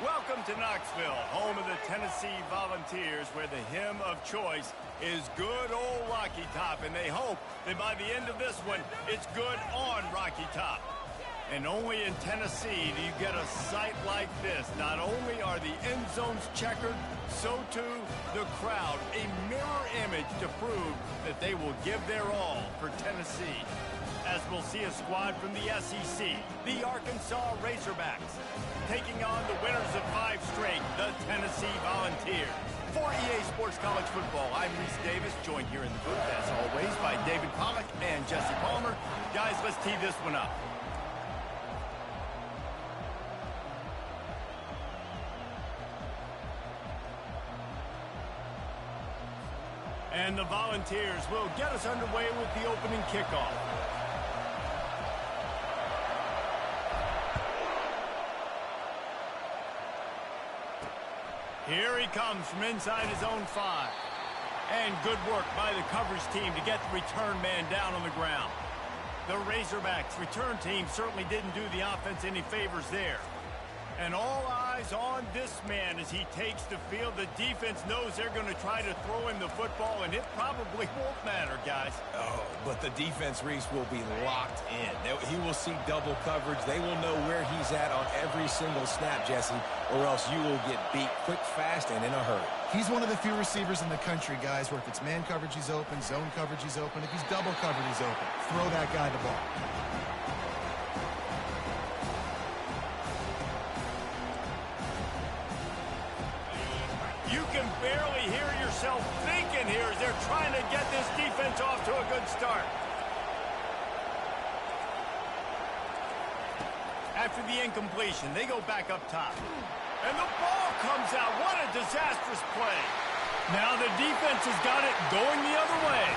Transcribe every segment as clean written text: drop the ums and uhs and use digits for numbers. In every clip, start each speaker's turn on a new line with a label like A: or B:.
A: Welcome to Knoxville, home of the Tennessee Volunteers, where the hymn of choice is Good Old Rocky Top, and they hope that by the end of this one, it's good on Rocky Top. And only in Tennessee do you get a sight like this. Not only are the end zones checkered, so too the crowd, a mirror image to prove that they will give their all for Tennessee. As we'll see a squad from the SEC, the Arkansas Razorbacks, taking on the winners of 5 straight, the Tennessee Volunteers. For EA Sports College Football, I'm Reese Davis, joined here in the booth, as always, by David Pollack and Jesse Palmer. Guys, let's tee this one up. And the Volunteers will get us underway with the opening kickoff. Here he comes from inside his own 5. And good work by the coverage team to get the return man down on the ground. The Razorbacks return team certainly didn't do the offense any favors there. And all eyes on this man as he takes the field. The defense knows they're going to try to throw him the football, and it probably won't matter, guys.
B: Oh, but the defense, Reese, will be locked in. He will see double coverage. They will know where he's at on every single snap, Jesse, or else you will get beat quick, fast, and in a hurry.
C: He's one of the few receivers in the country, guys, where if it's man coverage, he's open, zone coverage, he's open. If he's double covered, he's open. Throw that guy the ball.
A: You can barely hear yourself thinking here as they're trying to get this defense off to a good start. After the incompletion, they go back up top. And the ball comes out. What a disastrous play. Now the defense has got it going the other way.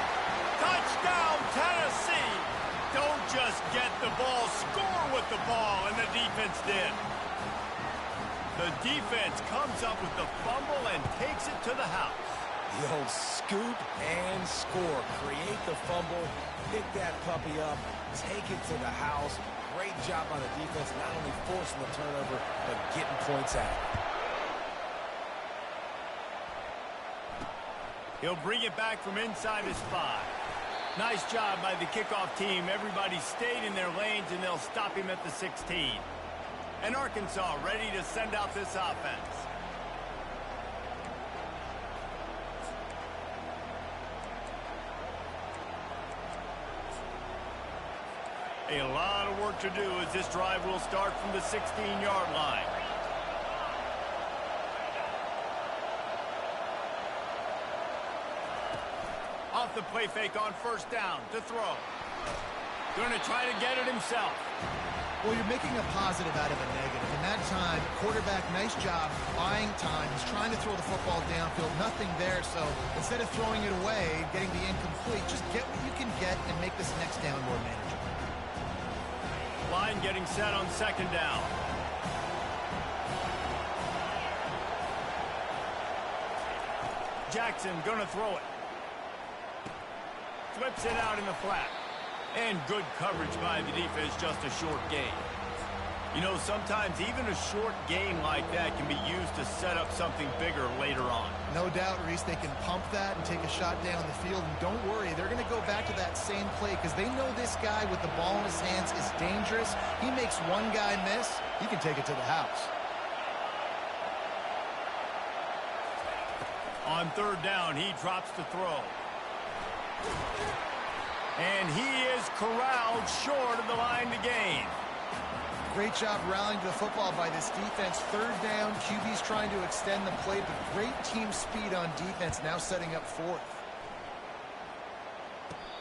A: Touchdown, Tennessee. Don't just get the ball, score with the ball, and the defense did. The defense comes up with the fumble and takes it to the house.
B: The old scoop and score. Create the fumble, pick that puppy up, take it to the house. Great job on the defense, not only forcing the turnover, but getting points out.
A: He'll bring it back from inside his 5. Nice job by the kickoff team. Everybody stayed in their lanes, and they'll stop him at the 16. And Arkansas ready to send out this offense. A lot of work to do as this drive will start from the 16-yard line. Off the play fake on first down to throw. Going to try to get it himself.
C: Well, you're making a positive out of a negative. In that time, quarterback, nice job, buying time. He's trying to throw the football downfield. Nothing there, so instead of throwing it away, getting the incomplete, just get what you can get and make this next down more manageable.
A: Line getting set on second down. Jackson going to throw it. Flips it out in the flat. And good coverage by the defense, just a short gain. You know, sometimes even a short gain like that can be used to set up something bigger later on.
C: No doubt, Reese, they can pump that and take a shot down the field. And don't worry, they're going to go back to that same play because they know this guy with the ball in his hands is dangerous. He makes one guy miss, he can take it to the house.
A: On third down, he drops to throw. And he is corralled short of the line to gain.
C: Great job rallying to the football by this defense. Third down, QB's trying to extend the play, but great team speed on defense, now setting up 4th.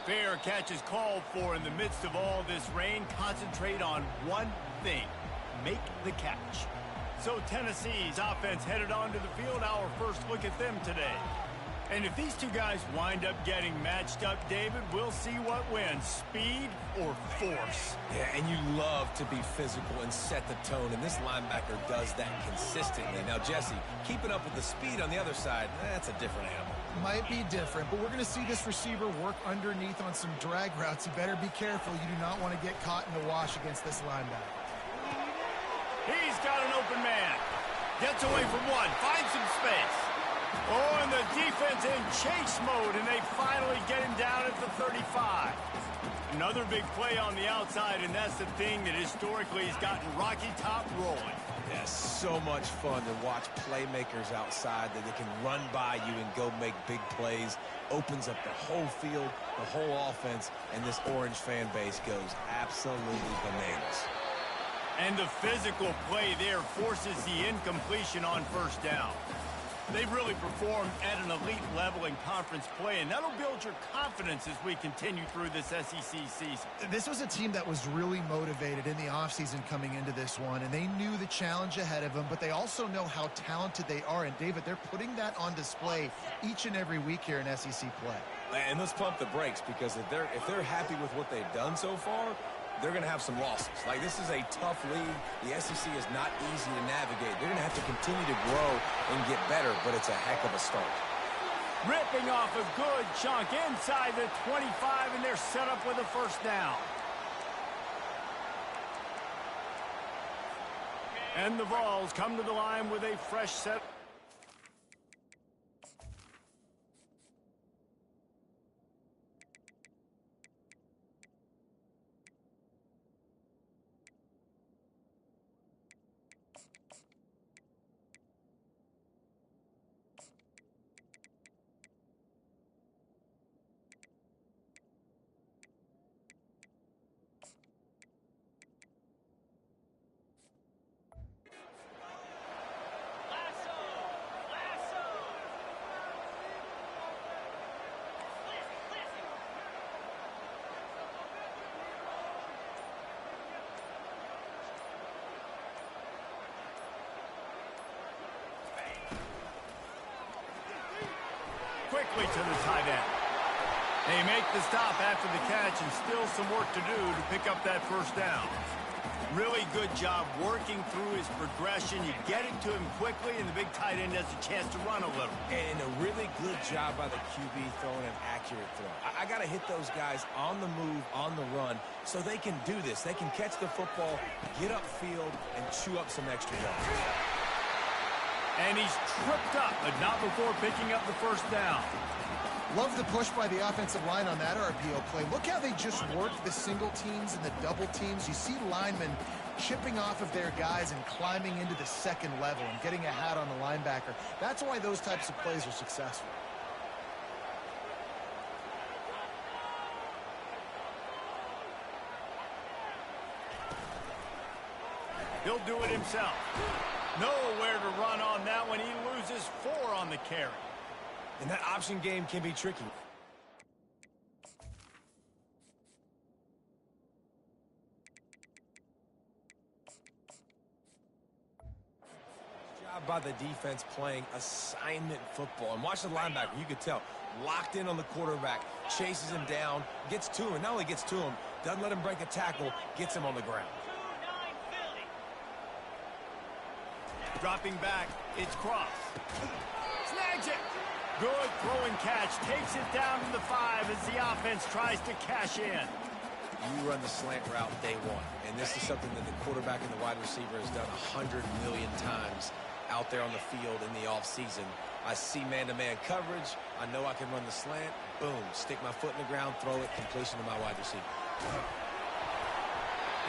A: Fair catch is called for in the midst of all this rain. Concentrate on one thing, make the catch. So Tennessee's offense headed onto the field. Our first look at them today. And if these two guys wind up getting matched up, David, we'll see what wins, speed or force.
B: Yeah, and you love to be physical and set the tone, and this linebacker does that consistently. Now, Jesse, keeping up with the speed on the other side, that's a different animal.
C: Might be different, but we're going to see this receiver work underneath on some drag routes. You better be careful. You do not want to get caught in the wash against this linebacker.
A: He's got an open man. Gets away from one, finds some space. Oh, and the defense in chase mode, and they finally get him down at the 35. Another big play on the outside, and that's the thing that historically has gotten Rocky Top rolling.
B: Yeah, so much fun to watch playmakers outside that they can run by you and go make big plays. Opens up the whole field, the whole offense, and this Orange fan base goes absolutely bananas.
A: And the physical play there forces the incompletion on first down. They've really performed at an elite level in conference play, and that'll build your confidence as we continue through this SEC season.
C: This was a team that was really motivated in the offseason coming into this one, and they knew the challenge ahead of them, but they also know how talented they are. And, David, they're putting that on display each and every week here in SEC play.
B: And let's pump the brakes, because if they're happy with what they've done so far, they're going to have some losses. Like, this is a tough league. The SEC is not easy to navigate. They're going to have to continue to grow and get better, but it's a heck of a start.
A: Ripping off a good chunk inside the 25, and they're set up with a first down. And the Vols come to the line with a fresh set. Quickly to the tight end. They make the stop after the catch, and still some work to do to pick up that first down. Really good job working through his progression. You get it to him quickly, and the big tight end has a chance to run a little.
B: And a really good job by the QB throwing an accurate throw. I got to hit those guys on the move, on the run, so they can do this. They can catch the football, get upfield, and chew up some extra yards.
A: And he's tripped up, but not before picking up the first down.
C: Love the push by the offensive line on that RPO play. Look how they just worked the single teams and the double teams. You see linemen chipping off of their guys and climbing into the second level and getting a hat on the linebacker. That's why those types of plays are successful.
A: He'll do it himself. Nowhere to run on that one. He loses 4 on the carry.
B: And that option game can be tricky. Job by the defense playing assignment football. And watch the linebacker. You could tell. Locked in on the quarterback. Chases him down. Gets to him. Not only gets to him, doesn't let him break a tackle. Gets him on the ground.
A: Dropping back, it's Cross. Snags it. Good throw and catch. Takes it down to the 5 as the offense tries to cash in.
B: You run the slant route day one. And this is something that the quarterback and the wide receiver has done 100 million times out there on the field in the offseason. I see man-to-man coverage. I know I can run the slant. Boom. Stick my foot in the ground, throw it, completion to my wide receiver.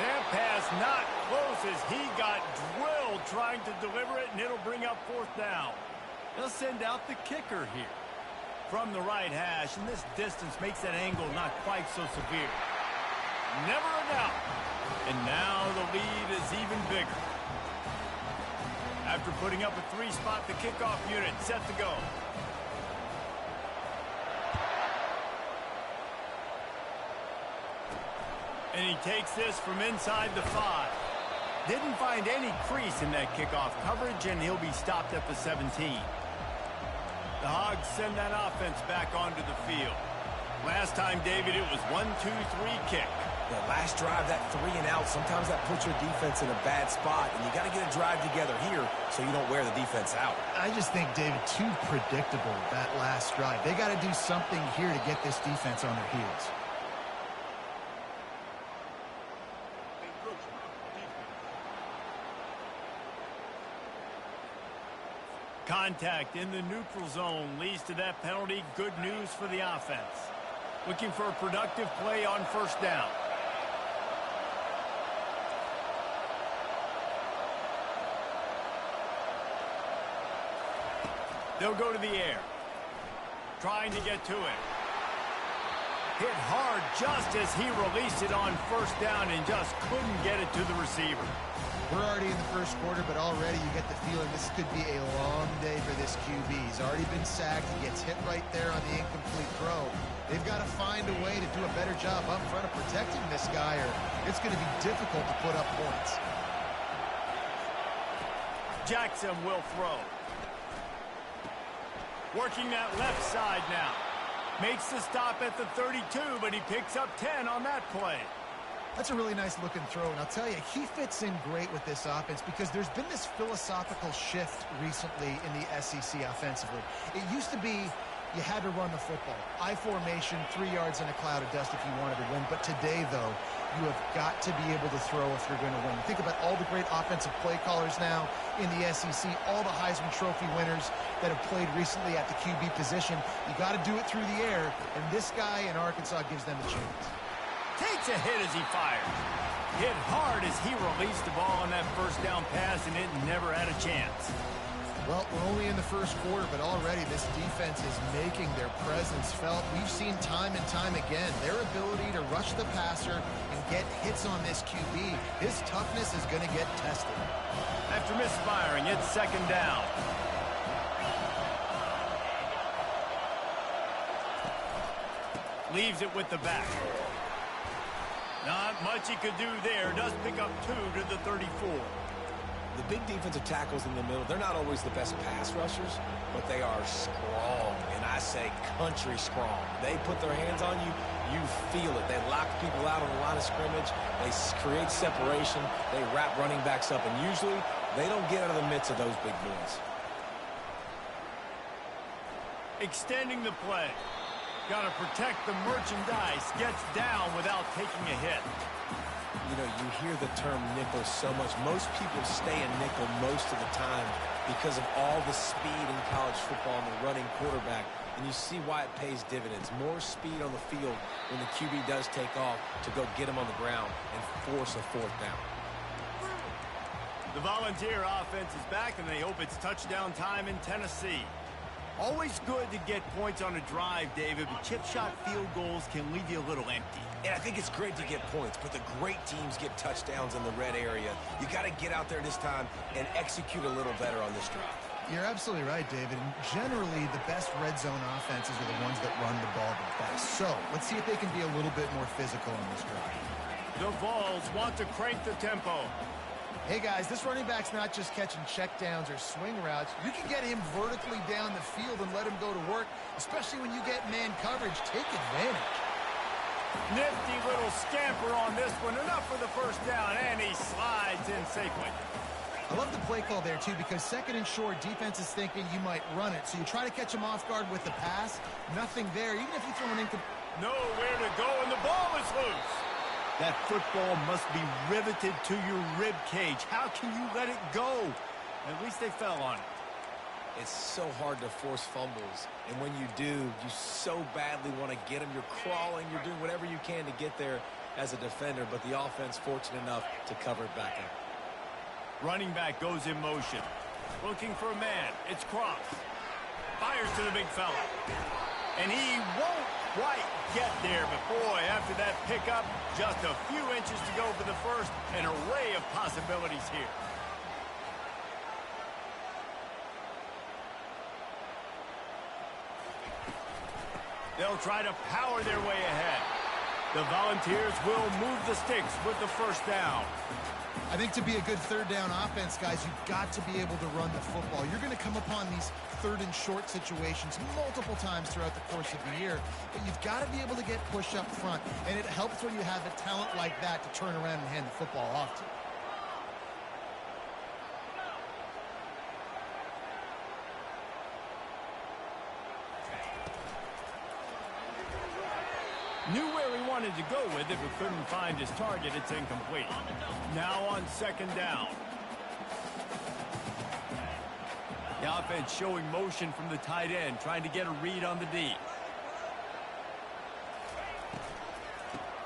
A: That pass not close as he got drilled trying to deliver it, and it'll bring up 4th down. They'll send out the kicker here from the right hash, and this distance makes that angle not quite so severe. Never a doubt. And now the lead is even bigger. After putting up a 3-spot, the kickoff unit set to go. And he takes this from inside the 5. Didn't find any crease in that kickoff coverage, and he'll be stopped at the 17. The Hogs send that offense back onto the field. Last time, David, it was 1-2-3 kick.
B: The last drive, that 3 and out, sometimes that puts your defense in a bad spot, and you got to get a drive together here so you don't wear the defense out.
C: I just think, David, too predictable, that last drive. They got to do something here to get this defense on their heels.
A: Contact in the neutral zone leads to that penalty. Good news for the offense. Looking for a productive play on first down. They'll go to the air. Trying to get to it. Hit hard just as he released it on first down and just couldn't get it to the receiver.
C: We're already in the first quarter, but already you get the feeling this could be a long day for this QB. He's already been sacked. He gets hit right there on the incomplete throw. They've got to find a way to do a better job up front of protecting this guy, or it's going to be difficult to put up points.
A: Jackson will throw. Working that left side now. Makes the stop at the 32, but he picks up 10 on that play.
C: That's a really nice looking throw, and I'll tell you, he fits in great with this offense because there's been this philosophical shift recently in the SEC offensively. It used to be you had to run the football. I formation, 3 yards in a cloud of dust if you wanted to win. But today, though, you have got to be able to throw if you're going to win. Think about all the great offensive play callers now in the SEC, all the Heisman Trophy winners that have played recently at the QB position. You got to do it through the air, and this guy in Arkansas gives them a chance.
A: Takes a hit as he fires. Hit hard as he released the ball on that first down pass, and it never had a chance.
C: Well, we're only in the first quarter, but already this defense is making their presence felt. We've seen time and time again their ability to rush the passer and get hits on this QB. His toughness is going to get tested.
A: After misfiring, it's second down. Leaves it with the back. Not much he could do there. Does pick up 2 to the 34.
B: The big defensive tackles in the middle, they're not always the best pass rushers, but they are strong, and I say country strong. They put their hands on you, you feel it. They lock people out on the line of scrimmage. They create separation. They wrap running backs up, and usually they don't get out of the midst of those big boys.
A: Extending the play. Got to protect the merchandise. Gets down without taking a hit.
B: You know, you hear the term nickel so much. Most people stay in nickel most of the time because of all the speed in college football and the running quarterback. And you see why it pays dividends. More speed on the field when the QB does take off to go get him on the ground and force a fourth down.
A: The Volunteer offense is back, and they hope it's touchdown time in Tennessee. Always good to get points on a drive, David, but chip shot field goals can leave you a little empty.
B: And I think it's great to get points, but the great teams get touchdowns in the red area. You got to get out there this time and execute a little better on this drive.
C: You're absolutely right, David. And generally, the best red zone offenses are the ones that run the ball the best. So let's see if they can be a little bit more physical on this drive.
A: The Vols want to crank the tempo.
C: Hey, guys, this running back's not just catching checkdowns or swing routes. You can get him vertically down the field and let him go to work, especially when you get man coverage. Take advantage.
A: Nifty little scamper on this one. Enough for the first down, and he slides in safely.
C: I love the play call there, too, because second and short, defense is thinking you might run it. So you try to catch him off guard with the pass. Nothing there, even if you throw an incomplete.
A: Nowhere to go, and the ball is loose. That football must be riveted to your rib cage. How can you let it go? At least they fell on it.
B: It's so hard to force fumbles, and when you do, you so badly want to get them. You're crawling, you're doing whatever you can to get there as a defender, but the offense fortunate enough to cover it back up.
A: Running back goes in motion. Looking for a man. It's Cross. Fires to the big fella. And he won't quite get there, but boy, after that pickup, just a few inches to go for the first. An array of possibilities here. They'll try to power their way ahead. The Volunteers will move the sticks with the first down.
C: I think to be a good third down offense, guys, you've got to be able to run the football. You're going to come upon these third and short situations multiple times throughout the course of the year, but you've got to be able to get push up front, and it helps when you have a talent like that to turn around and hand the football off to.
A: Knew where he wanted to go with it, but couldn't find his target. It's incomplete. Now on second down. The offense showing motion from the tight end, trying to get a read on the D.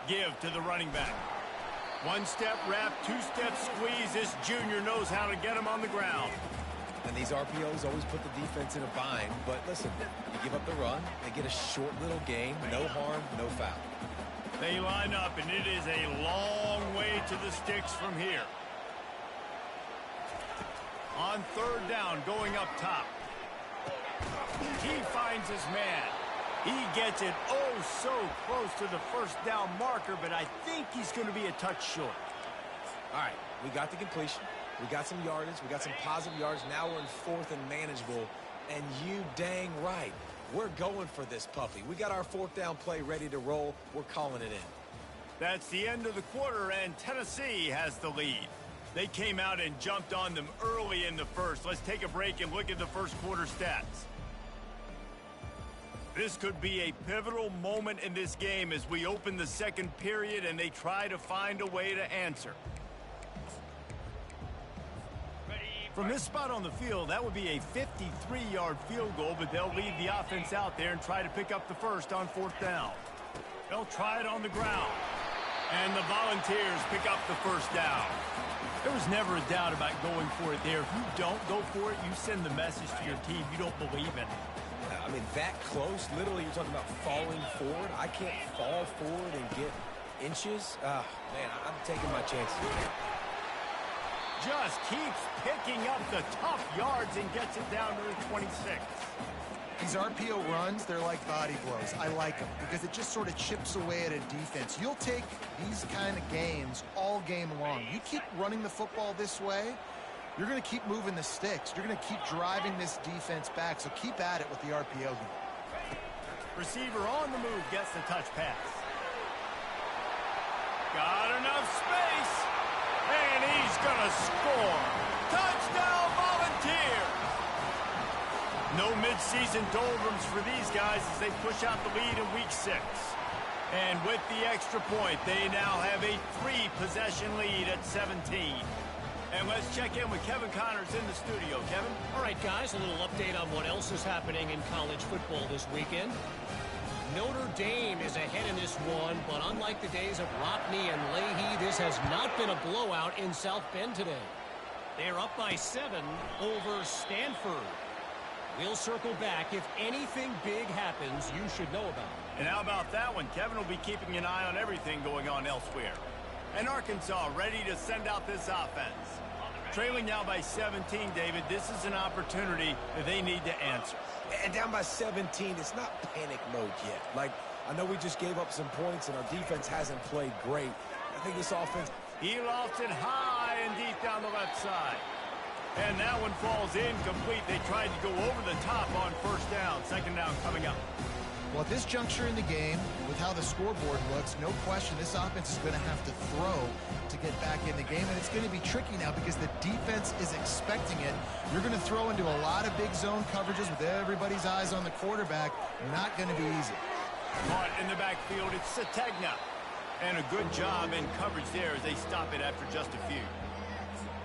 A: Give to the running back. One-step wrap, two-step squeeze. This junior knows how to get him on the ground.
B: And these RPOs always put the defense in a bind. But listen, you give up the run, they get a short little gain, no harm, no foul.
A: They line up, and it is a long way to the sticks from here. On third down, going up top. He finds his man. He gets it oh so close to the first down marker, but I think he's going to be a touch short.
B: All right, we got the completion. We got some yardage. We got some positive yards. Now we're in fourth and manageable. And you dang right. We're going for this puppy. We got our fourth down play ready to roll. We're calling it in.
A: That's the end of the quarter, and Tennessee has the lead. They came out and jumped on them early in the first. Let's take a break and look at the first quarter stats. This could be a pivotal moment in this game as we open the second period and they try to find a way to answer. From this spot on the field, that would be a 53-yard field goal, but they'll leave the offense out there and try to pick up the first on fourth down. They'll try it on the ground. And the Volunteers pick up the first down. There was never a doubt about going for it there. If you don't go for it, you send the message to your team you don't believe in it.
B: I mean, that close, literally, you're talking about falling forward. I can't fall forward and get inches. Man, I'm taking my chances.
A: Just keeps picking up the tough yards and gets it down to the 26.
C: These RPO runs, they're like body blows. I like them because it just sort of chips away at a defense. You'll take these kind of gains all game long. You keep running the football this way, you're going to keep moving the sticks. You're going to keep driving this defense back, so keep at it with the RPO game.
A: Receiver on the move gets the touch pass. Got enough space, and he's going to score. Touchdown, Volunteers! No midseason doldrums for these guys as they push out the lead in week 6. And with the extra point, they now have a 3-possession lead at 17. And let's check in with Kevin Connors in the studio. Kevin?
D: All right, guys, a little update on what else is happening in college football this weekend. Notre Dame is ahead in this one, but unlike the days of Rockney and Leahy, this has not been a blowout in South Bend today. They're up by 7 over Stanford. We'll circle back. If anything big happens, you should know about it.
A: And how about that one? Kevin will be keeping an eye on everything going on elsewhere. And Arkansas ready to send out this offense. Trailing now by 17, David, this is an opportunity that they need to answer.
B: And down by 17, it's not panic mode yet. Like, I know we just gave up some points and our defense hasn't played great. I think this offense...
A: He lofts it high and deep down the left side. And that one falls incomplete. They tried to go over the top on first down. Second down coming up.
C: Well, at this juncture in the game, with how the scoreboard looks, no question this offense is going to have to throw to get back in the game. And it's going to be tricky now because the defense is expecting it. You're going to throw into a lot of big zone coverages with everybody's eyes on the quarterback. Not going to be easy.
A: Caught in the backfield, it's Sategna. And a good job in coverage there as they stop it after just a few.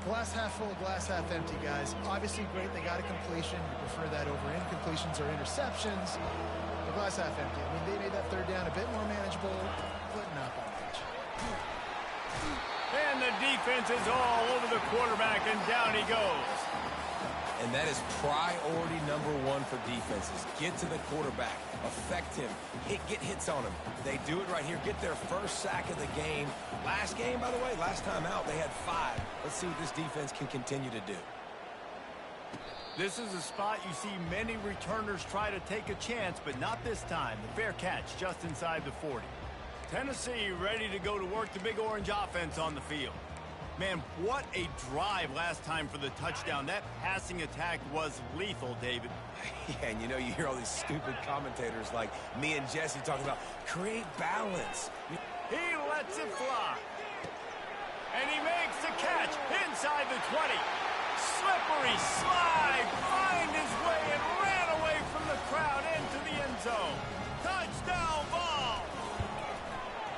C: Glass half full, glass half empty, guys. Obviously great, they got a completion. You prefer that over incompletions or interceptions. But glass half empty. I mean, they made that third down a bit more manageable, but not by much.
A: And the defense is all over the quarterback, and down he goes.
B: And that is priority number 1 for defenses. Get to the quarterback. Affect him. Get hits on him. They do it right here. Get their first sack of the game. Last game, by the way, last time out, they had 5. Let's see what this defense can continue to do.
A: This is a spot you see many returners try to take a chance, but not this time. The fair catch just inside the 40. Tennessee ready to go to work the Big Orange offense on the field. Man, what a drive last time for the touchdown. That passing attack was lethal, David.
B: Yeah, and you know, you hear all these stupid commentators like me and Jesse talking about create balance.
A: He lets it fly. And he makes the catch inside the 20. Slippery slide, find his way and ran away from the crowd into the end zone. Touchdown ball.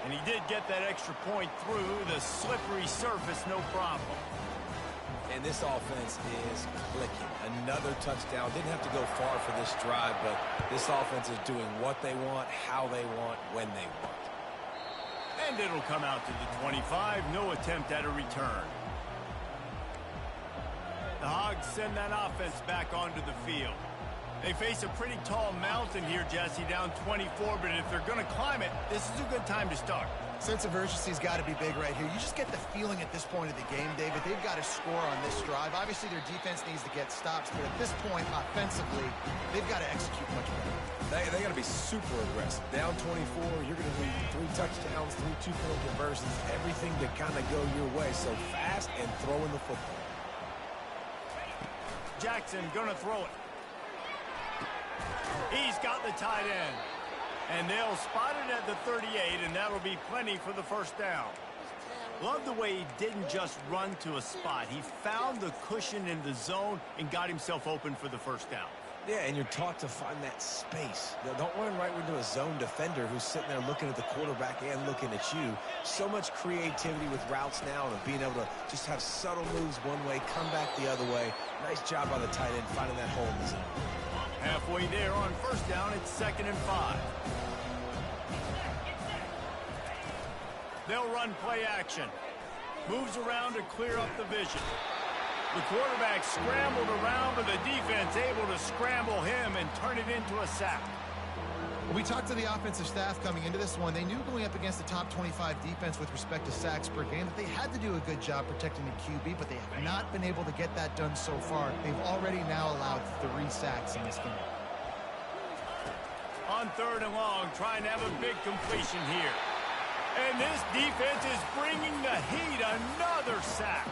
A: And he did get that extra point through the slippery surface, no problem.
B: And this offense is clicking. Another touchdown. Didn't have to go far for this drive, but this offense is doing what they want, how they want, when they want.
A: And it'll come out to the 25. No attempt at a return. The Hogs send that offense back onto the field. They face a pretty tall mountain here, Jesse, down 24, but if they're going to climb it, this is a good time to start.
C: Sense of urgency's got to be big right here. You just get the feeling at this point of the game, David, they've got to score on this drive. Obviously, their defense needs to get stops, but at this point, offensively, they've got to execute much better.
B: They got to be super aggressive. Down 24, you're going to need 3 touchdowns, 3 two-point conversions, everything to kind of go your way. So fast and throwing the football.
A: Jackson going to throw it. He's got the tight end. And they'll spot it at the 38, and that'll be plenty for the first down. Love the way he didn't just run to a spot. He found the cushion in the zone and got himself open for the first down.
B: Yeah, and you're taught to find that space. Don't run right into a zone defender who's sitting there looking at the quarterback and looking at you. So much creativity with routes now and being able to just have subtle moves one way, come back the other way. Nice job by the tight end finding that hole in the zone.
A: Halfway there on first down, it's 2nd and 5. They'll run play action. Moves around to clear up the vision. The quarterback scrambled around, but the defense able to scramble him and turn it into a sack.
C: We talked to the offensive staff coming into this one. They knew going up against the top 25 defense with respect to sacks per game that they had to do a good job protecting the QB, but they have not been able to get that done so far. They've already now allowed 3 sacks in this game.
A: On 3rd and long, trying to have a big completion here. And this defense is bringing the heat. Another sack.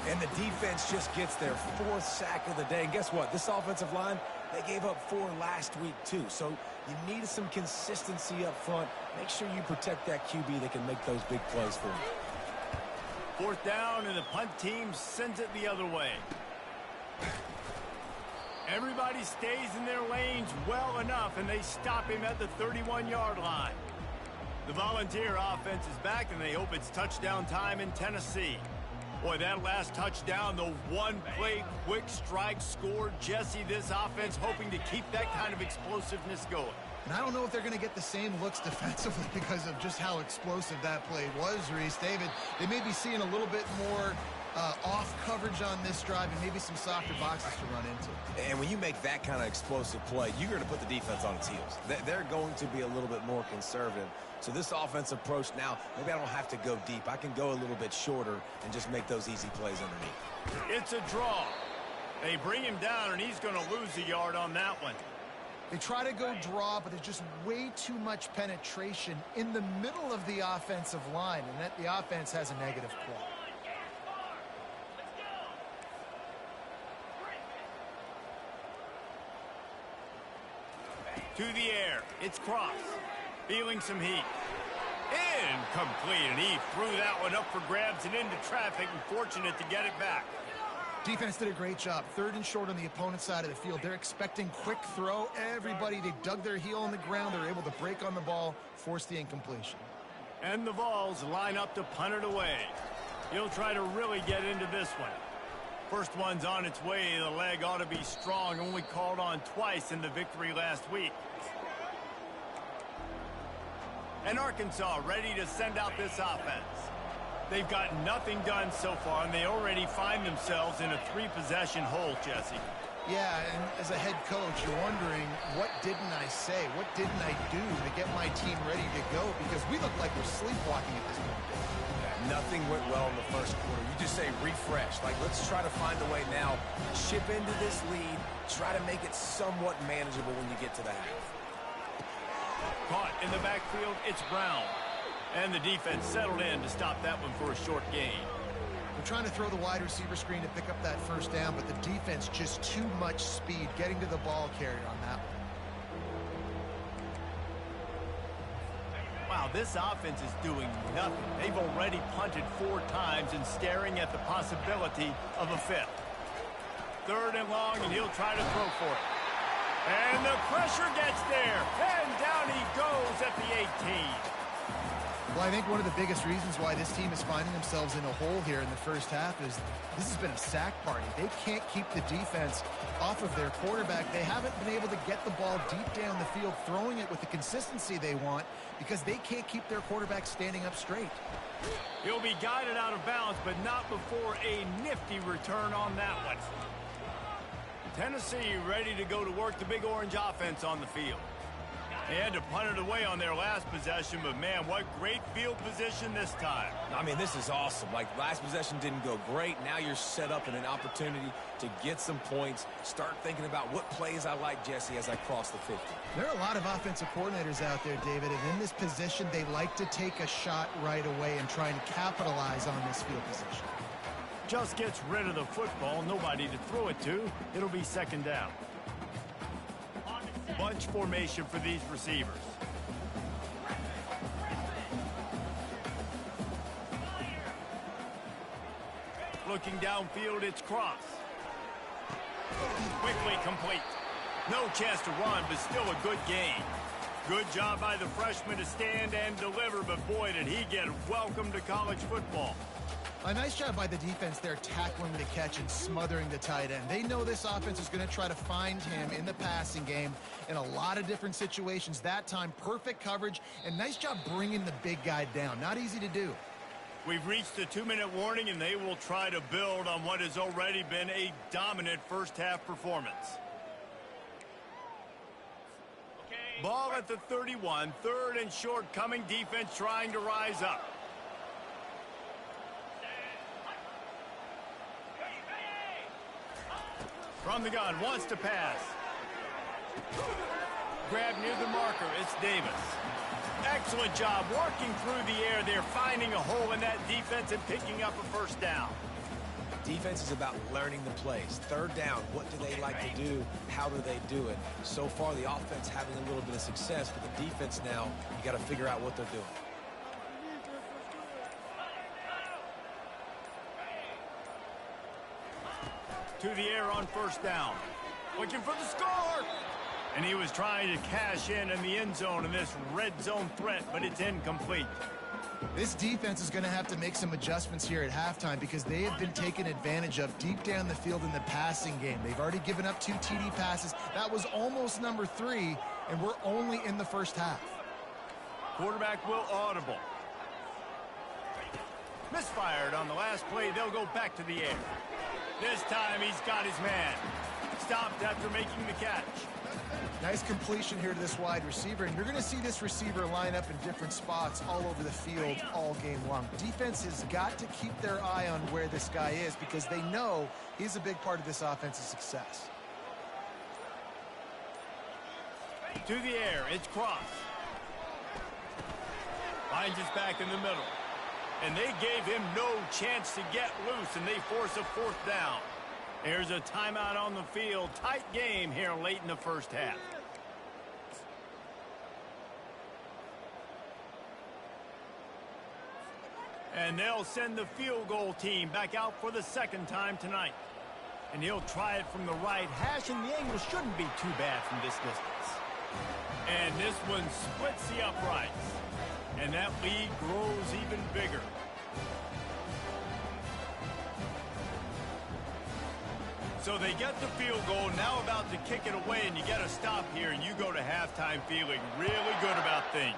B: And the defense just gets their 4th sack of the day. And guess what? This offensive line, they gave up 4 last week too. So you need some consistency up front. Make sure you protect that QB that can make those big plays for you.
A: 4th down, and the punt team sends it the other way. Everybody stays in their lanes well enough, and they stop him at the 31-yard line. The Volunteer offense is back, and they hope it's touchdown time in Tennessee. Boy, that last touchdown, the one-play quick strike score. Jesse, this offense hoping to keep that kind of explosiveness going.
C: And I don't know if they're going to get the same looks defensively because of just how explosive that play was, Reese. David, they may be seeing a little bit more off coverage on this drive and maybe some softer boxes to run into.
B: And when you make that kind of explosive play, you're going to put the defense on its heels. They're going to be a little bit more conservative. So this offensive approach now, maybe I don't have to go deep. I can go a little bit shorter and just make those easy plays underneath.
A: It's a draw. They bring him down, and he's going to lose a yard on that one.
C: They try to go draw, but there's just way too much penetration in the middle of the offensive line, and that the offense has a negative play.
A: To the air. It's Cross. Feeling some heat. Incomplete, and he threw that one up for grabs and into traffic, and fortunate to get it back.
C: Defense did a great job. 3rd and short on the opponent's side of the field. They're expecting quick throw. Everybody, they dug their heel on the ground. They're able to break on the ball, force the incompletion.
A: And the Vols line up to punt it away. He'll try to really get into this one. First one's on its way. The leg ought to be strong. Only called on twice in the victory last week. And Arkansas ready to send out this offense. They've got nothing done so far, and they already find themselves in a 3-possession hole, Jesse.
C: Yeah, and as a head coach, you're wondering, what didn't I say? What didn't I do to get my team ready to go? Because we look like we're sleepwalking at this point.
B: Yeah, nothing went well in the first quarter. You just say refresh. Like, let's try to find a way now. Chip into this lead. Try to make it somewhat manageable when you get to the half.
A: Caught in the backfield, it's Brown. And the defense settled in to stop that one for a short gain.
C: They're trying to throw the wide receiver screen to pick up that first down, but the defense just too much speed getting to the ball carrier on that one.
A: Wow, this offense is doing nothing. They've already punted 4 times and staring at the possibility of a 5th. 3rd and long, and he'll try to throw for it. And the pressure gets there, and down he goes at the 18.
C: Well, I think one of the biggest reasons why this team is finding themselves in a hole here in the first half is this has been a sack party. They can't keep the defense off of their quarterback. They haven't been able to get the ball deep down the field, throwing it with the consistency they want because they can't keep their quarterback standing up straight.
A: He'll be guided out of bounds, but not before a nifty return on that one. Tennessee ready to go to work the Big Orange offense on the field. They had to punt it away on their last possession, but man, what great field position this time.
B: I mean, this is awesome. Like, last possession didn't go great. Now you're set up in an opportunity to get some points. Start thinking about what plays I like, Jesse, as I cross the 50.
C: There are a lot of offensive coordinators out there, David, and in this position, they like to take a shot right away and try and capitalize on this field position.
A: Just gets rid of the football, nobody to throw it to. It'll be second down. Bunch formation for these receivers. Looking downfield, it's cross. Quickly complete. No chance to run, but still a good gain. Good job by the freshman to stand and deliver, but boy, did he get welcome to college football.
C: A nice job by the defense there, tackling the catch and smothering the tight end. They know this offense is going to try to find him in the passing game in a lot of different situations. That time, perfect coverage, and nice job bringing the big guy down. Not easy to do.
A: We've reached the 2-minute warning, and they will try to build on what has already been a dominant first-half performance. Ball at the 31, third and short coming, defense trying to rise up. From the gun, wants to pass. Grab near the marker, it's Davis. Excellent job working through the air there, finding a hole in that defense and picking up a first down.
B: Defense is about learning the plays. Third down, what do they like to do? How do they do it? So far, the offense having a little bit of success, but the defense now, you got to figure out what they're doing.
A: To the air on first down. Looking for the score! And he was trying to cash in the end zone in this red zone threat, but it's incomplete.
C: This defense is going to have to make some adjustments here at halftime because they have been taken advantage of deep down the field in the passing game. They've already given up 2 TD passes. That was almost number 3, and we're only in the first half.
A: Quarterback will audible. Misfired on the last play. They'll go back to the air. This time he's got his man. Stopped after making the catch.
C: Nice completion here to this wide receiver, and you're going to see this receiver line up in different spots all over the field all game long. Defense has got to keep their eye on where this guy is because they know he's a big part of this offense's success.
A: To the air, it's cross. Finds his back in the middle. And they gave him no chance to get loose, and they force a fourth down. There's a timeout on the field. Tight game here late in the first half. And they'll send the field goal team back out for the second time tonight. And he'll try it from the right hash, and the angle shouldn't be too bad from this distance. And this one splits the uprights. And that lead grows even bigger. So they get the field goal, now about to kick it away, and you got to stop here, and you go to halftime feeling really good about things.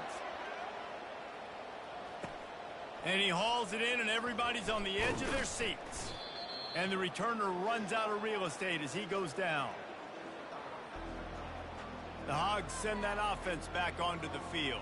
A: And he hauls it in, and everybody's on the edge of their seats. And the returner runs out of real estate as he goes down. The Hogs send that offense back onto the field.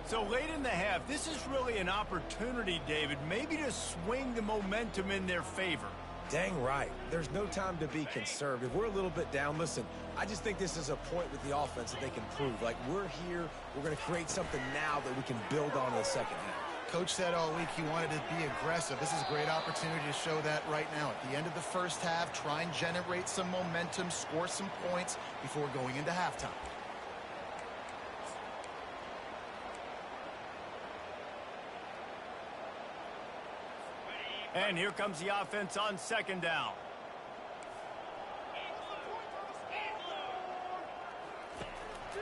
A: So late in the half, this is really an opportunity, David, maybe to swing the momentum in their favor.
B: Dang right. There's no time to be conservative. We're a little bit down. Listen, I just think this is a point with the offense that they can prove. Like, we're here. We're going to create something now that we can build on in the second half.
C: Coach said all week he wanted to be aggressive. This is a great opportunity to show that right now. At the end of the first half, try and generate some momentum, score some points before going into halftime.
A: And here comes the offense on second down.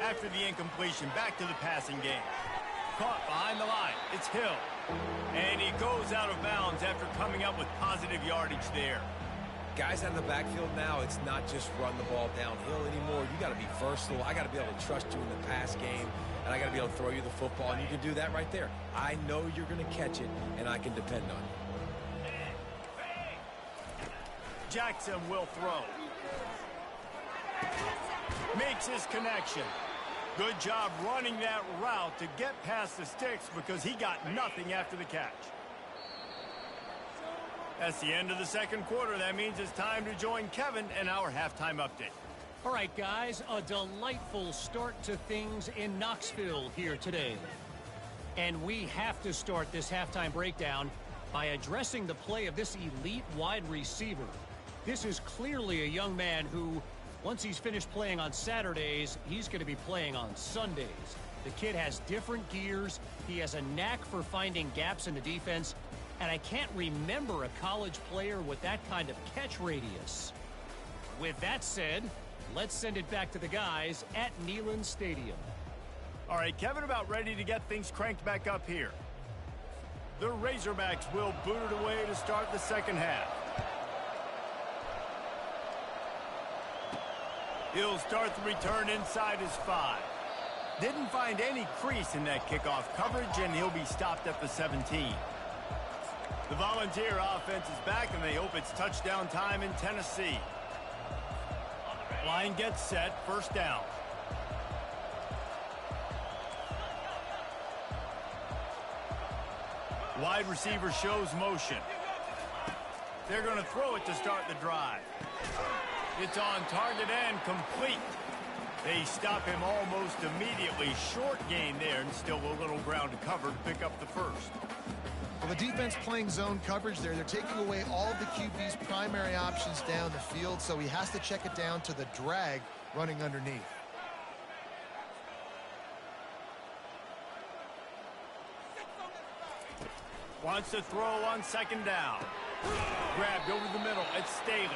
A: After the incompletion, back to the passing game. Caught behind the line. It's Hill. And he goes out of bounds after coming up with positive yardage there.
B: Guys out of the backfield now, it's not just run the ball downhill anymore. You got to be versatile. I got to be able to trust you in the pass game, and I got to be able to throw you the football, and you can do that right there. I know you're going to catch it, and I can depend on you.
A: Jackson will throw. Makes his connection. Good job running that route to get past the sticks because he got nothing after the catch. That's the end of the second quarter. That means it's time to join Kevin and our halftime update.
D: All right, guys, a delightful start to things in Knoxville here today. And we have to start this halftime breakdown by addressing the play of this elite wide receiver. This is clearly a young man who, once he's finished playing on Saturdays, he's going to be playing on Sundays. The kid has different gears. He has a knack for finding gaps in the defense. And I can't remember a college player with that kind of catch radius. With that said, let's send it back to the guys at Neyland Stadium.
A: All right, Kevin, about ready to get things cranked back up here. The Razorbacks will boot it away to start the second half. He'll start the return inside his 5. Didn't find any crease in that kickoff coverage, and he'll be stopped at the 17. The Volunteer offense is back, and they hope it's touchdown time in Tennessee. Line gets set, first down. Wide receiver shows motion. They're going to throw it to start the drive. It's on target and complete. They stop him almost immediately. Short gain there, and still a little ground to cover to pick up the first.
C: Well, the defense playing zone coverage there. They're taking away all of the QB's primary options down the field, so he has to check it down to the drag running underneath.
A: Wants to throw on second down. Grabbed over the middle. It's Staley.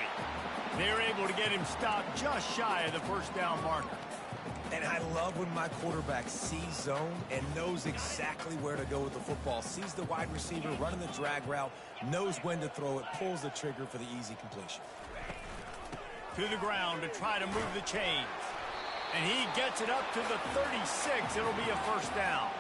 A: They're able to get him stopped just shy of the first down marker.
B: And I love when my quarterback sees zone and knows exactly where to go with the football. Sees the wide receiver running the drag route, knows when to throw it, pulls the trigger for the easy completion.
A: To the ground to try to move the chains. And he gets it up to the 36. It'll be a first down.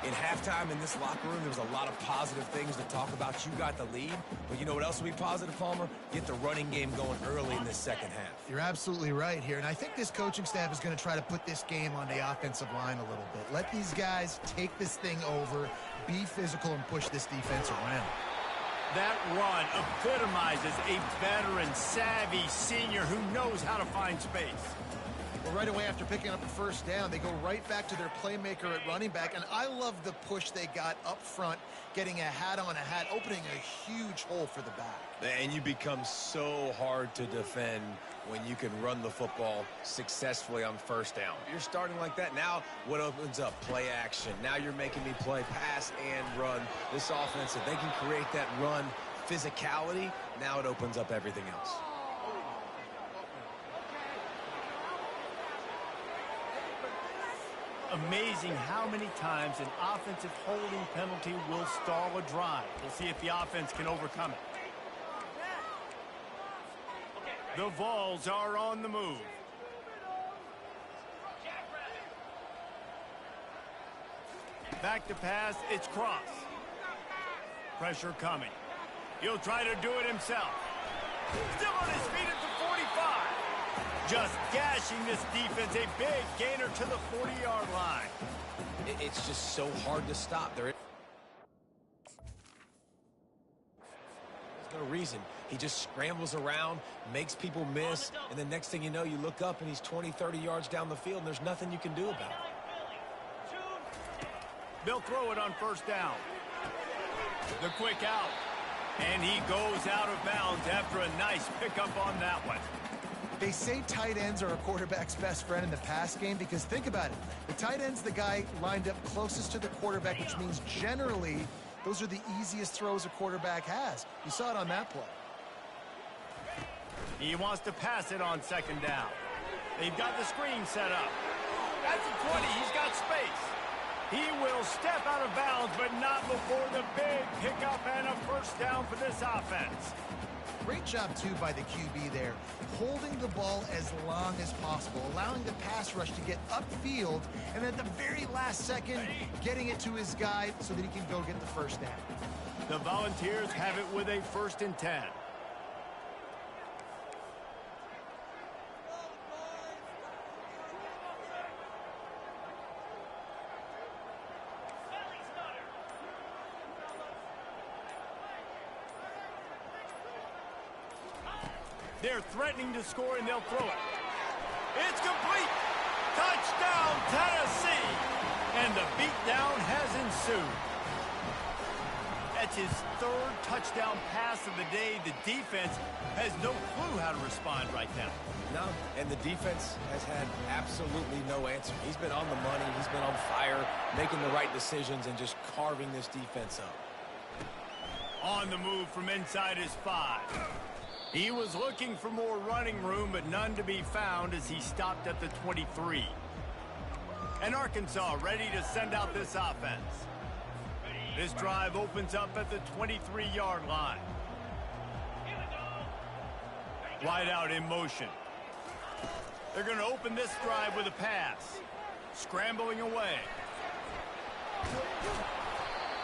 B: In halftime in this locker room, there was a lot of positive things to talk about. You got the lead, but you know what else will be positive, Palmer? Get the running game going early in this second half.
C: You're absolutely right here, and I think this coaching staff is going to try to put this game on the offensive line a little bit. Let these guys take this thing over, be physical, and push this defense around.
A: That run epitomizes a veteran, savvy senior who knows how to find space.
C: Well, right away after picking up the first down, they go right back to their playmaker at running back, and I love the push they got up front, getting a hat on a hat, opening a huge hole for the back.
B: And you become so hard to defend when you can run the football successfully on first down. You're starting like that. Now what opens up? Play action. Now you're making me play pass and run. This offense, if they can create that run physicality, now it opens up everything else.
A: Amazing how many times an offensive holding penalty will stall a drive. We'll see if the offense can overcome it. The Vols are on the move. Back to pass, it's Cross. Pressure coming. He'll try to do it himself. Still on his feet at the 45. Just gashing this defense, a big gainer to the 40-yard line.
B: It's just so hard to stop. There's no reason. He just scrambles around, makes people miss, and the next thing you know, you look up and he's 20, 30 yards down the field, and there's nothing you can do about it.
A: They'll throw it on first down. The quick out. And he goes out of bounds after a nice pickup on that one.
C: They say tight ends are a quarterback's best friend in the pass game because think about it. The tight end's the guy lined up closest to the quarterback, which means generally those are the easiest throws a quarterback has. You saw it on that play.
A: He wants to pass it on second down. They've got the screen set up. That's the 20. He's got space. He will step out of bounds, but not before the big pickup and a first down for this offense.
C: Great job, too, by the QB there, holding the ball as long as possible, allowing the pass rush to get upfield, and at the very last second, getting it to his guy so that he can go get the first down.
A: The Volunteers have it with a 1st and 10. They're threatening to score, and they'll throw it. It's complete. Touchdown, Tennessee. And the beatdown has ensued. That's his 3rd touchdown pass of the day. The defense has no clue how to respond right now.
B: No, and the defense has had absolutely no answer. He's been on the money. He's been on fire, making the right decisions and just carving this defense up.
A: On the move from inside his 5. He was looking for more running room, but none to be found as he stopped at the 23. And Arkansas ready to send out this offense. This drive opens up at the 23-yard line. Wide out in motion. They're going to open this drive with a pass. Scrambling away.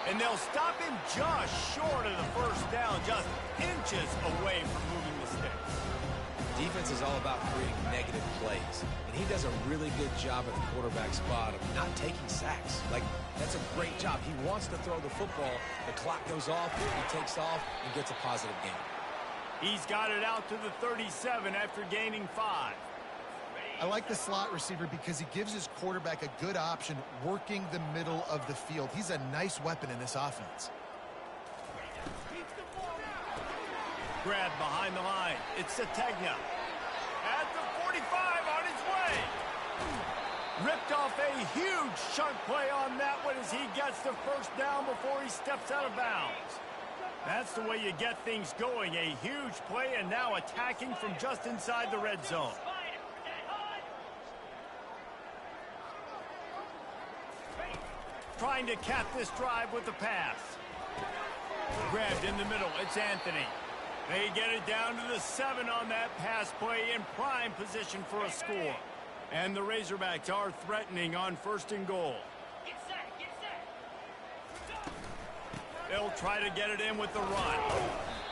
A: And they'll stop him just short of the first down, just inches away from moving the sticks.
B: Defense is all about creating negative plays, and he does a really good job at the quarterback spot of not taking sacks. Like, that's a great job. He wants to throw the football. The clock goes off, he takes off, and gets a positive gain.
A: He's got it out to the 37 after gaining 5.
C: I like the slot receiver because he gives his quarterback a good option working the middle of the field. He's a nice weapon in this offense.
A: Grab behind the line. It's Sategna. At the 45 on his way. Ripped off a huge chunk play on that one as he gets the first down before he steps out of bounds. That's the way you get things going. A huge play and now attacking from just inside the red zone. Trying to cap this drive with the pass. Grabbed in the middle. It's Anthony. They get it down to the 7 on that pass play in prime position for a score. And the Razorbacks are threatening on 1st and goal. They'll try to get it in with the run.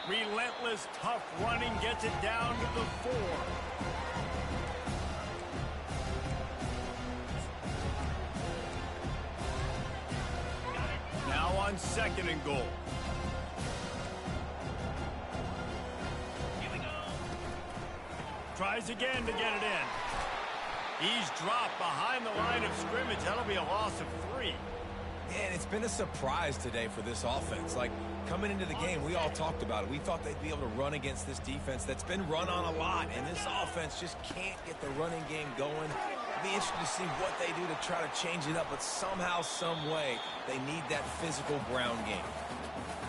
A: Relentless, tough running gets it down to the 4. Now on 2nd and goal. Tries again to get it in. He's dropped behind the line of scrimmage. That'll be a loss of 3.
B: And it's been a surprise today for this offense. Like, coming into the game, we all talked about it. We thought they'd be able to run against this defense that's been run on a lot, and this offense just can't get the running game going. It'll be interesting to see what they do to try to change it up, but somehow, some way, they need that physical ground game.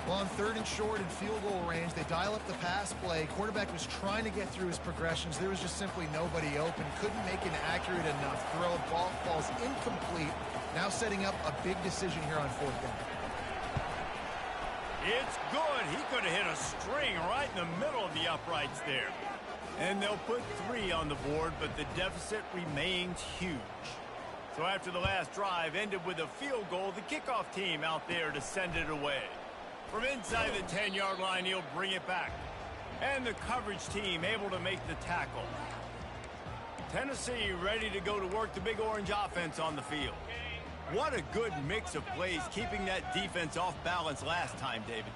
C: Well, on 3rd and short and field goal range, they dial up the pass play. Quarterback was trying to get through his progressions. There was just simply nobody open. Couldn't make an accurate enough throw. Ball falls incomplete. Now setting up a big decision here on 4th down.
A: It's good. He could have hit a string right in the middle of the uprights there. And they'll put 3 on the board, but the deficit remains huge. So after the last drive ended with a field goal, the kickoff team out there to send it away. From inside the 10-yard line, he'll bring it back. And the coverage team able to make the tackle. Tennessee ready to go to work the Big Orange offense on the field. What a good mix of plays, keeping that defense off balance last time, David.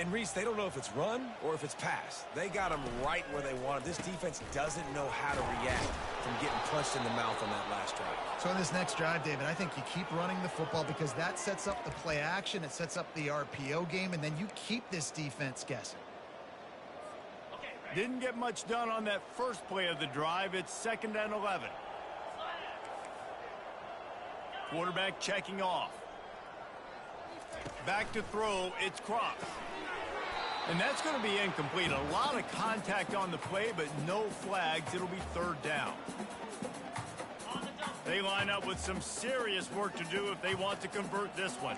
B: And Reese, they don't know if it's run or if it's pass. They got them right where they want it. This defense doesn't know how to react from getting punched in the mouth on that last drive.
C: So in this next drive, David, I think you keep running the football because that sets up the play action, it sets up the RPO game, and then you keep this defense guessing.
A: Didn't get much done on that first play of the drive. It's 2nd and 11. Quarterback checking off. Back to throw, it's Cross. And that's going to be incomplete. A lot of contact on the play, but no flags. It'll be 3rd down. They line up with some serious work to do if they want to convert this one.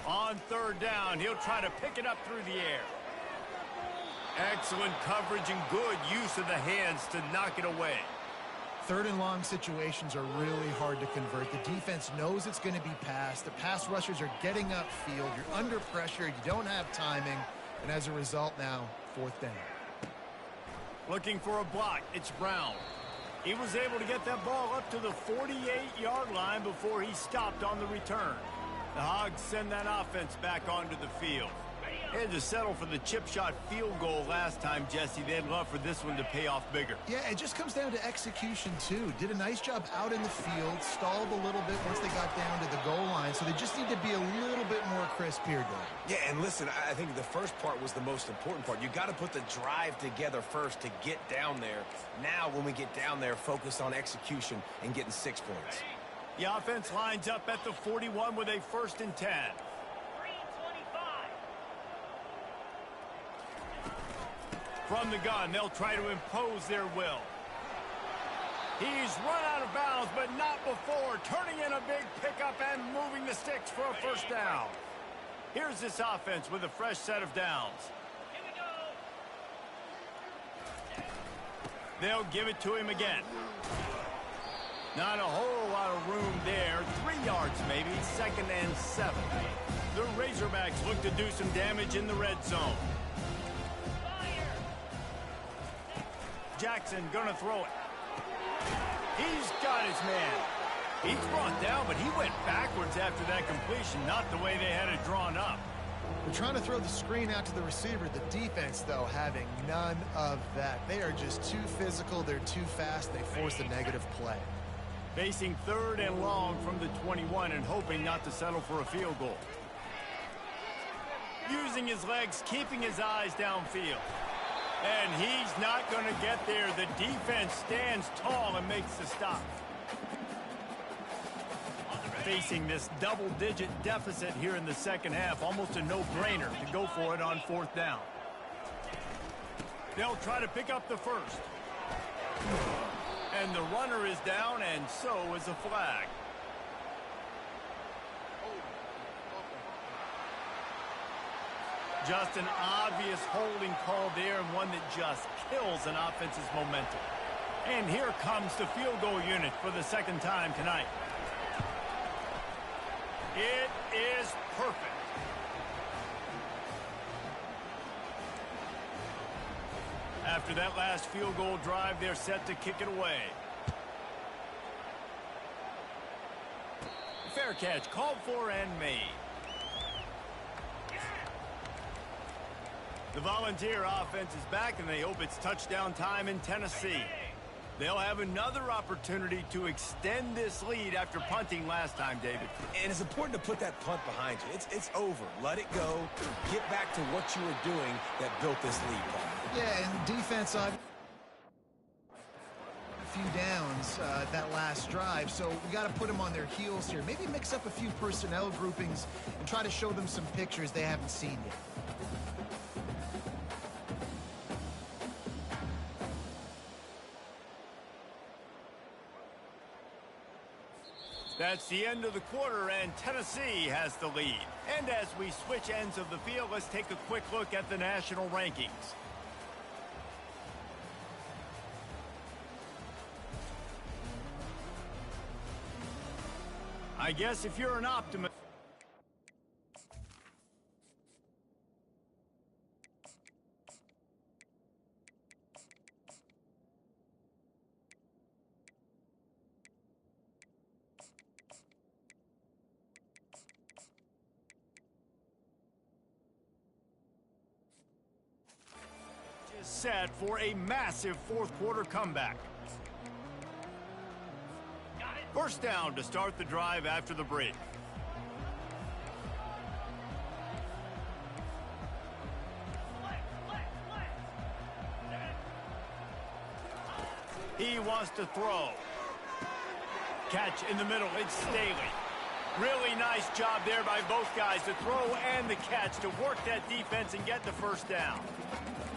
A: On third down, he'll try to pick it up through the air. Excellent coverage and good use of the hands to knock it away.
C: Third and long situations are really hard to convert. The defense knows it's going to be passed. The pass rushers are getting upfield. You're under pressure. You don't have timing. And as a result now, fourth down.
A: Looking for a block. It's Brown. He was able to get that ball up to the 48-yard line before he stopped on the return. The Hogs send that offense back onto the field. They had to settle for the chip shot field goal last time, Jesse. They'd love for this one to pay off bigger.
C: Yeah, it just comes down to execution, too. Did a nice job out in the field, stalled a little bit once they got down to the goal line, so they just need to be a little bit more crisp here, Dave.
B: Yeah, and listen, I think the first part was the most important part. You got to put the drive together first to get down there. Now, when we get down there, focus on execution and getting 6 points.
A: The offense lines up at the 41 with a 1st and 10. From the gun, they'll try to impose their will. He's run out of bounds, but not before. Turning in a big pickup and moving the sticks for a 1st down. Here's this offense with a fresh set of downs. They'll give it to him again. Not a whole lot of room there. 3 yards maybe, 2nd and 7. The Razorbacks look to do some damage in the red zone. Jackson gonna throw it. He's got his man. He's brought down, but he went backwards after that completion, not the way they had it drawn up.
C: They're trying to throw the screen out to the receiver. The defense, though, having none of that. They are just too physical. They're too fast. They force a negative play.
A: Facing 3rd and long from the 21 and hoping not to settle for a field goal. Using his legs, keeping his eyes downfield. And he's not going to get there. The defense stands tall and makes the stop. Facing this double-digit deficit here in the 2nd half, almost a no-brainer to go for it on 4th down. They'll try to pick up the 1st. And the runner is down, and so is a flag. Just an obvious holding call there, and one that just kills an offense's momentum. And here comes the field goal unit for the 2nd time tonight. It is perfect. After that last field goal drive, they're set to kick it away. Fair catch, called for and made. The Volunteer offense is back, and they hope it's touchdown time in Tennessee. They'll have another opportunity to extend this lead after punting last time, David.
B: And it's important to put that punt behind you. It's over. Let it go. Get back to what you were doing that built this lead, Paul.
C: Yeah, and defense on a few downs that last drive, so we got to put them on their heels here. Maybe mix up a few personnel groupings and try to show them some pictures they haven't seen yet.
A: That's the end of the quarter, and Tennessee has the lead. And as we switch ends of the field, let's take a quick look at the national rankings. I guess if you're an optimist, set for a massive 4th quarter comeback. 1st down to start the drive after the break. He wants to throw. Catch in the middle. It's Staley. Really nice job there by both guys, the throw and the catch, to work that defense and get the first down.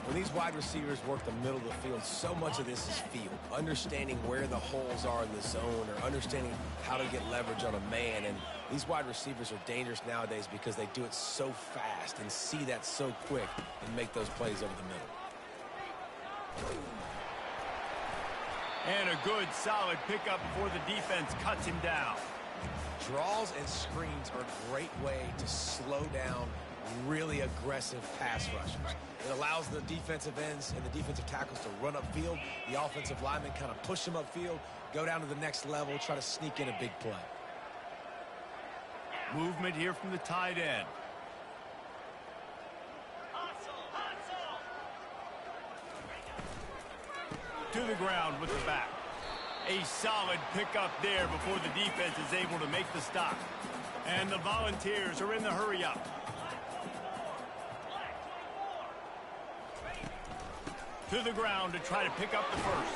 B: When these wide receivers work the middle of the field, so much of this is feel. Understanding where the holes are in the zone, or understanding how to get leverage on a man. And these wide receivers are dangerous nowadays because they do it so fast and see that so quick and make those plays over the middle.
A: And a good, solid pickup before the defense cuts him down.
B: Draws and screens are a great way to slow down really aggressive pass rushers. It allows the defensive ends and the defensive tackles to run upfield. The offensive linemen kind of push them upfield, go down to the next level, try to sneak in a big play.
A: Movement here from the tight end. To the ground with the back. A solid pickup there before the defense is able to make the stop. And the Volunteers are in the hurry-up. To the ground to try to pick up the first.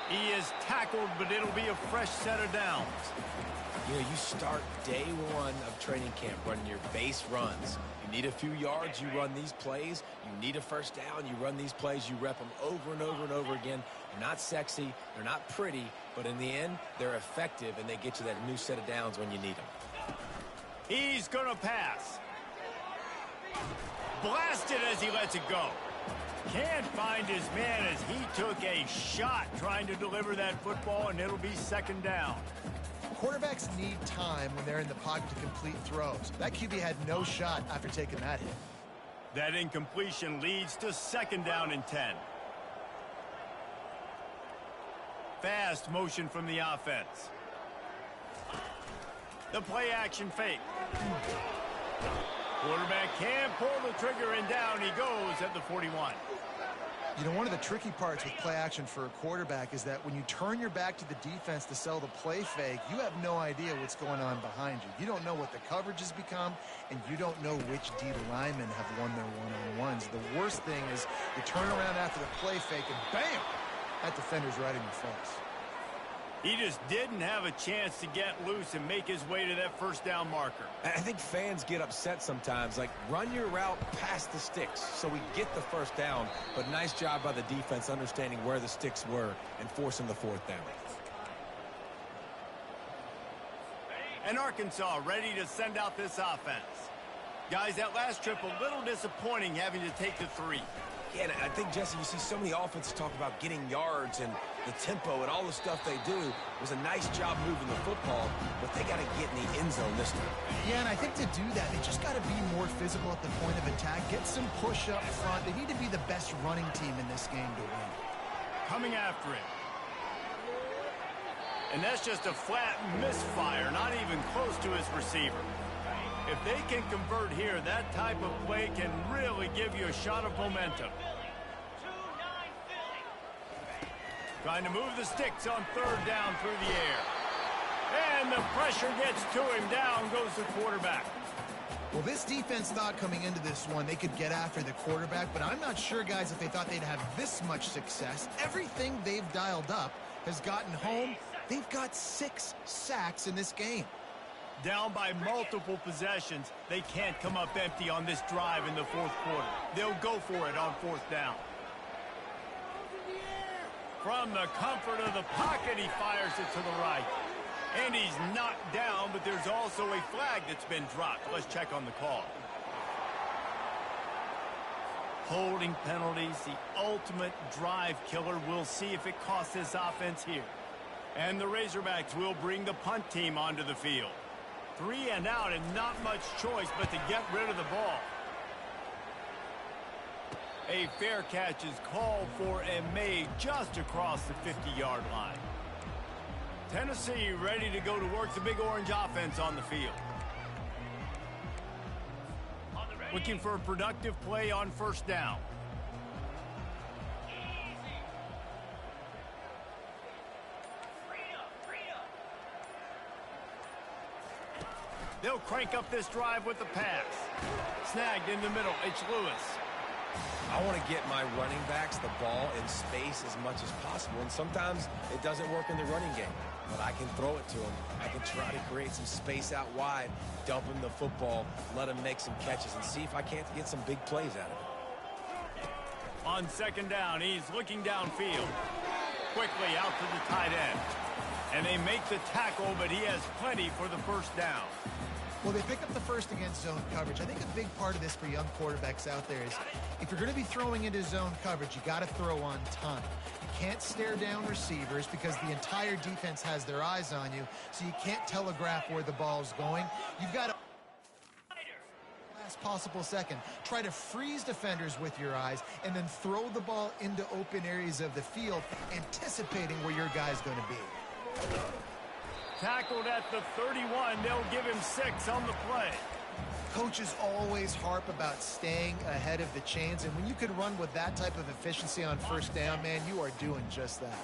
A: He is tackled, but it'll be a fresh set of downs.
B: You know, you start day one of training camp running your base runs. You need a few yards, you run these plays. You need a first down, you run these plays. You rep them over and over and over again. They're not sexy, they're not pretty, but in the end, they're effective, and they get you that new set of downs when you need them.
A: He's going to pass. Blasted as he lets it go. Can't find his man as he took a shot trying to deliver that football, and it'll be second down.
C: Quarterbacks need time when they're in the pocket to complete throws. That QB had no shot after taking that hit.
A: That incompletion leads to second down and 10. Fast motion from the offense. The play action fake. Quarterback can't pull the trigger, and down he goes at the 41.
C: You know, one of the tricky parts with play action for a quarterback is that when you turn your back to the defense to sell the play fake, you have no idea what's going on behind you. You don't know what the coverage has become, and you don't know which D linemen have won their one-on-ones. The worst thing is you turn around after the play fake, and bam! That defender's right in your face.
A: He just didn't have a chance to get loose and make his way to that first down marker.
B: I think fans get upset sometimes. Like, run your route past the sticks so we get the first down. But nice job by the defense understanding where the sticks were and forcing the fourth down.
A: And Arkansas ready to send out this offense. Guys, that last trip a little disappointing having to take the 3.
B: Yeah, and I think, Jesse, you see so many offenses talk about getting yards and the tempo and all the stuff they do. It was a nice job moving the football, but they got to get in the end zone this time.
C: Yeah, and I think to do that, they just got to be more physical at the point of attack, get some push up front. They need to be the best running team in this game to win.
A: Coming after it. And that's just a flat misfire, not even close to his receiver. If they can convert here, that type of play can really give you a shot of momentum. Trying to move the sticks on third down through the air. And the pressure gets to him. Down goes the quarterback.
C: Well, this defense thought coming into this one they could get after the quarterback, but I'm not sure, guys, if they thought they'd have this much success. Everything they've dialed up has gotten home. They've got 6 sacks in this game.
A: Down by multiple possessions, they can't come up empty on this drive in the fourth quarter. They'll go for it on fourth down. From the comfort of the pocket, he fires it to the right. And he's knocked down, but there's also a flag that's been dropped. Let's check on the call. Holding penalties, the ultimate drive killer. We'll see if it costs this offense here. And the Razorbacks will bring the punt team onto the field. 3 and out, and not much choice but to get rid of the ball. A fair catch is called for and made just across the 50-yard line. Tennessee ready to go to work the Big Orange offense on the field. Looking for a productive play on first down. They'll crank up this drive with the pass. Snagged in the middle. It's Lewis.
B: I want to get my running backs the ball in space as much as possible, and sometimes it doesn't work in the running game, but I can throw it to them. I can try to create some space out wide, dump him the football, let him make some catches, and see if I can't get some big plays out of it.
A: On second down, he's looking downfield. Quickly out to the tight end. And they make the tackle, but he has plenty for the first down.
C: Well, they pick up the first against zone coverage. I think a big part of this for young quarterbacks out there is if you're going to be throwing into zone coverage, you got to throw on time. You can't stare down receivers because the entire defense has their eyes on you, so you can't telegraph where the ball's going. You've got to last possible second. Try to freeze defenders with your eyes and then throw the ball into open areas of the field, anticipating where your guy's going to be.
A: Tackled at the 31. They'll give him 6 on the play.
C: Coaches always harp about staying ahead of the chains, and when you can run with that type of efficiency on first down, man, you are doing just that.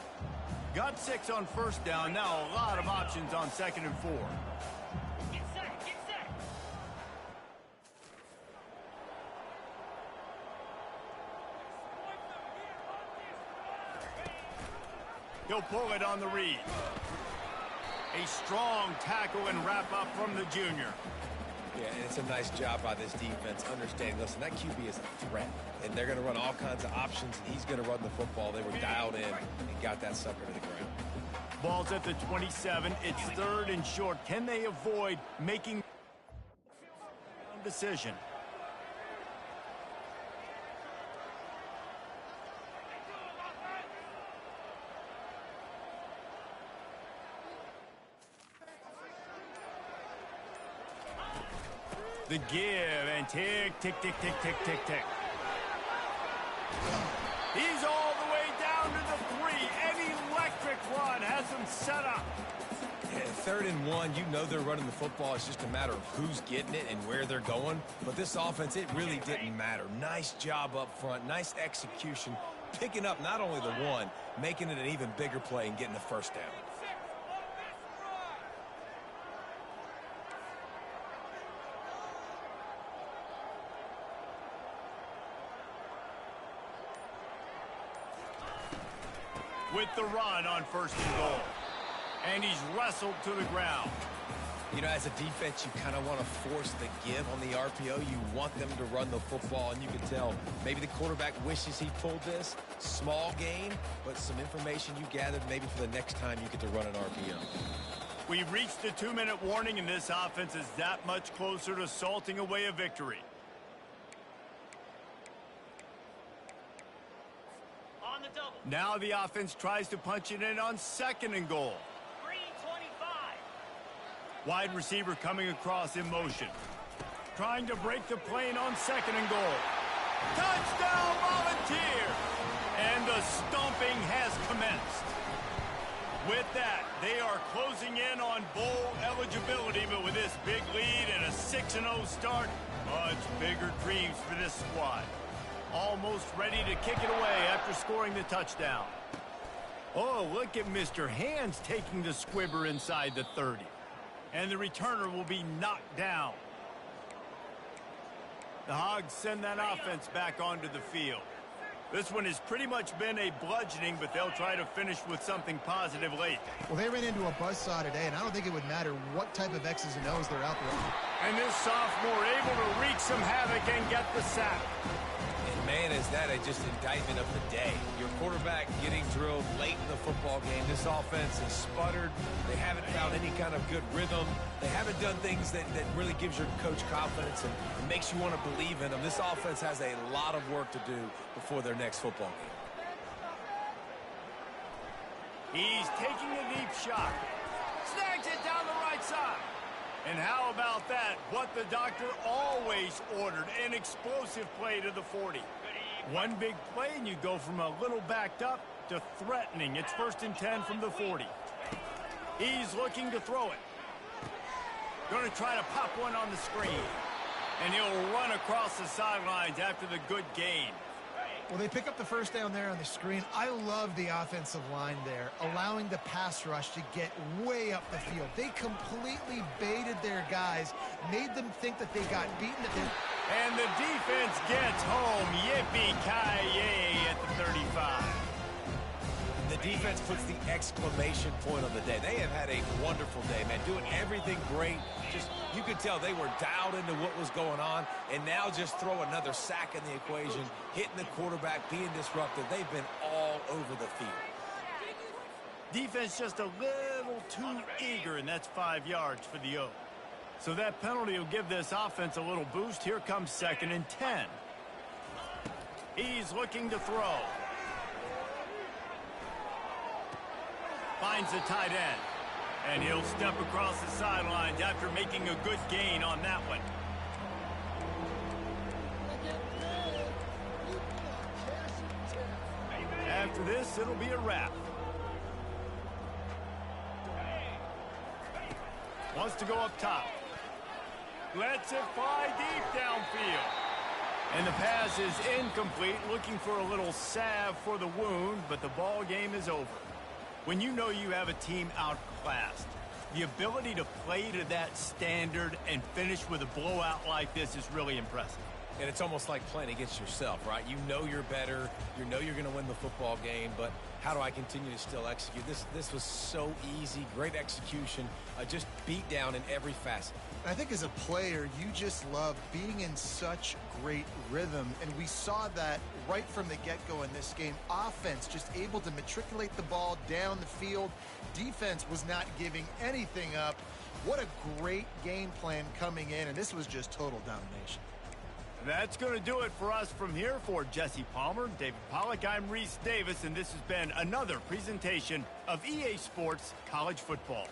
A: Got 6 on first down. Now a lot of options on 2nd and 4.
E: Get set, get set.
A: He'll pull it on the read. A strong tackle and wrap up from the junior.
B: Yeah, and it's a nice job by this defense understanding, listen, that QB is a threat, and they're going to run all kinds of options, and he's going to run the football. They were dialed in and got that sucker to the ground.
A: Ball's at the 27. It's 3rd and short. Can they avoid making a decision? The give, and tick, tick, tick, tick, tick, tick, tick. He's all the way down to the 3. An electric run has him set up.
B: Yeah, 3rd and 1, you know they're running the football. It's just a matter of who's getting it and where they're going. But this offense, it really didn't matter. Nice job up front, nice execution, picking up not only the 1, making it an even bigger play and getting the first down.
A: With the run on 1st and goal. And he's wrestled to the ground.
B: You know, as a defense, you kind of want to force the give on the RPO. You want them to run the football, and you can tell maybe the quarterback wishes he pulled this. Small gain, but some information you gathered maybe for the next time you get to run an RPO.
A: We've reached the 2-minute warning, and this offense is that much closer to salting away a victory.
E: On the double.
A: Now the offense tries to punch it in on 2nd and goal.
E: 3:25.
A: Wide receiver coming across in motion. Trying to break the plane on 2nd and goal. Touchdown, Volunteers! And the stomping has commenced. With that, they are closing in on bowl eligibility, but with this big lead and a 6-0 start, much bigger dreams for this squad. Almost ready to kick it away after scoring the touchdown. Oh, look at Mr. Hands taking the squibber inside the 30. And the returner will be knocked down. The Hogs send that offense back onto the field. This one has pretty much been a bludgeoning, but they'll try to finish with something positive late.
C: Well, they ran into a buzzsaw today, and I don't think it would matter what type of X's and O's they're out there.
A: And this sophomore able to wreak some havoc and get the sack.
B: And man, is that just indictment of the day. Your quarterback getting drilled late in the football game. This offense has sputtered. They haven't found any kind of good rhythm. They haven't done things that really gives your coach confidence and makes you want to believe in them. This offense has a lot of work to do before their next football game.
A: He's taking a deep shot. Snags it down the right side. And how about that? What the doctor always ordered, an explosive play to the 40. One big play and you go from a little backed up to threatening. It's 1st and 10 from the 40. He's looking to throw it. Going to try to pop one on the screen. And he'll run across the sidelines after the good gain.
C: Well, they pick up the first down there on the screen. I love the offensive line there, allowing the pass rush to get way up the field. They completely baited their guys, made them think that they got beaten.
A: And the defense gets home. Yippee-ki-yay at the 35.
B: The defense puts the exclamation point on the day. They have had a wonderful day, man, doing everything great. Just, you could tell they were dialed into what was going on, and now just throw another sack in the equation, hitting the quarterback, being disruptive. They've been all over the field.
A: Defense just a little too eager, and that's 5 yards for the O. So that penalty will give this offense a little boost. Here comes 2nd and 10. He's looking to throw. Finds the tight end. And he'll step across the sidelines after making a good gain on that one. After this, it'll be a wrap. Wants to go up top. Lets it fly deep downfield. And the pass is incomplete, looking for a little salve for the wound, but the ball game is over. When you know you have a team outclassed, the ability to play to that standard and finish with a blowout like this is really impressive.
B: And it's almost like playing against yourself, right? You know you're better. You know you're going to win the football game, but how do I continue to still execute? This was so easy, great execution, just beat down in every facet.
C: I think as a player, you just love being in such great rhythm, and we saw that right from the get-go in this game. Offense just able to matriculate the ball down the field. Defense was not giving anything up. What a great game plan coming in, and this was just total domination.
A: That's going to do it for us from here. For Jesse Palmer, David Pollack, I'm Reese Davis, and this has been another presentation of EA Sports College Football.